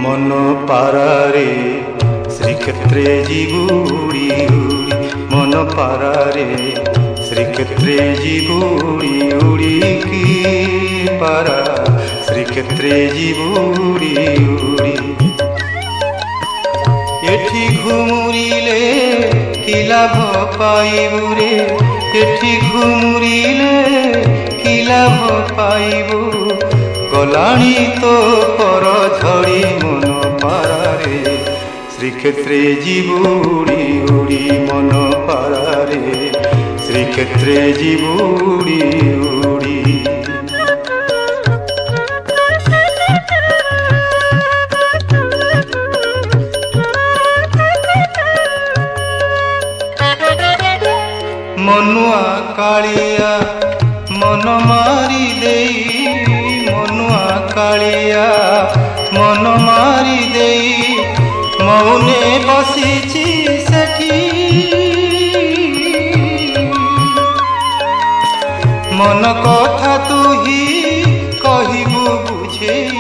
মন পারারে শ্রীক্ষেত্রে জীবুড়ি উড়ি মন পারারে শ্রীক্ষেত্রে জীবুড়ি উড়ি কি পারা শ্রীক্ষেত্রে জীবুড়ি উড়ি এঠি ঘুমুরিলে কি লাভ পাইবু রে এঠি ঘুমুরিলে কি লাভ পাইবু গলাণী তো পর ঝড়ি মন পারারে শ্রীক্ষেত্রে জীবুড়ি উড়ি মন পারারে শ্রীক্ষেত্রে জীবুড়ি উড়ি মনুয়া কালিয়া মন মারি দেই মনুয়া কালিয়া মন মারি দেই মৌনে বসিছি সেঠি মন কথা তুহি কহিবু বুঝেই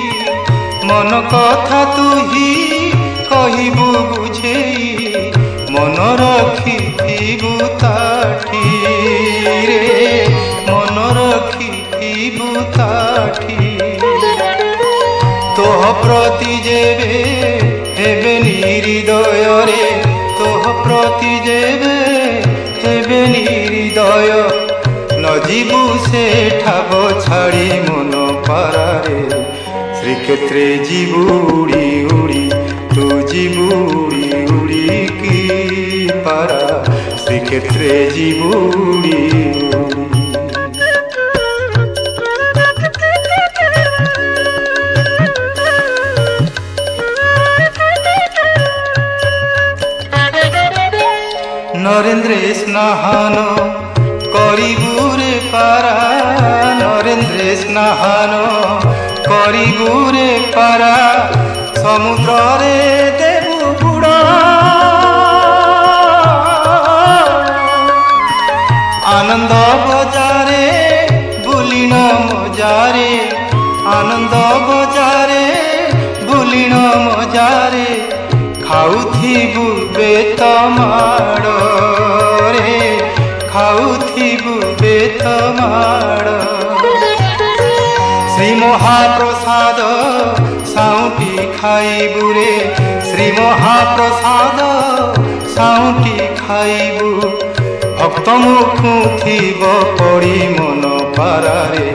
মন কথা তুহি কহিবু বুঝেই মন রখিথিবু তাঠি রে মন রখিথিবু তাঠি তোহ প্রতি যেবে হেবে নিহৃদୟରେ তোহ প্রতি যেবে হেবে নিহৃদয় নজিবু সেঠাব ছাড়ি মন পারারে শ্রীক্ষেত্রে জীবুড়ি উড়ি তু জীবুড়ি উড়ি কি পারা শ্রীক্ষেত্রে জীবুড়ি উড়ি নরেন্দ্রে স্নাহান করিবুরে পারা নরেন্দ্রে স্নাহান করিবুরে পারা সমুদ্রে দেবু বুড় আনন্দ বজারে বুলিণ মজারে আনন্দ বজারে বুলিণ মজারে খাউথিবু বেত মাড় রে খাউথিবু বেত মাড় শ্রী মহাপ্রসাদ সাউটি খাইবু রে শ্রী মহাপ্রসাদ সাউটি খাইবু ভক্ত মুখু থিব পড়ি মন পারারে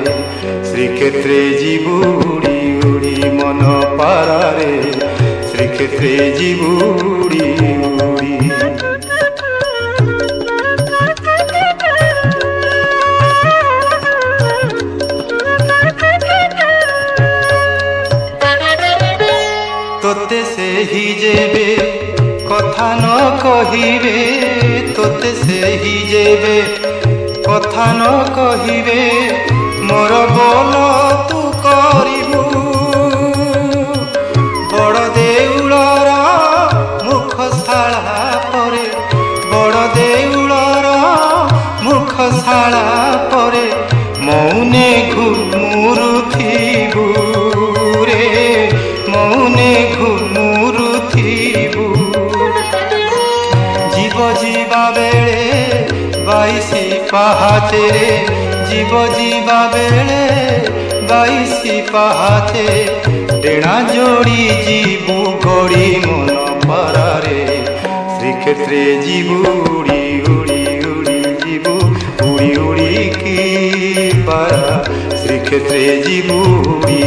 শ্রীক্ষেত্রে জীবুড়ি উড়ি মন পারারে শ্রীক্ষেত্রে জীবুড়ি উড়ি তোতে সেহি যেবে কথা ন কহিবে তোতে সেহি যেবে কথা ন কহিবে মোর বল তু করিবু বড় দেউলর মুখশালা পরে বড় দেউলর মুখশালা পরে মৌনে ঘুমুরুথিবু রে মৌনে ঘুমুরুথিবু জীব ଯିବା ବେଳେ 22 ପାହାଚେ ରେ জীব ଯିବା ବେଳେ 22 ପାହାଚେ ଡେଣା ଯୋଡ଼ି ଯିବୁ ଗଡ଼ି ମନ ପାରାରେ ଶ୍ରୀକ୍ଷେତ୍ରେ জীবুড়ি উড়ি উড়ি ଯିବୁ উড়ি উড়ি কি পারা শ্রীক্ষেত্রে জীবুড়ি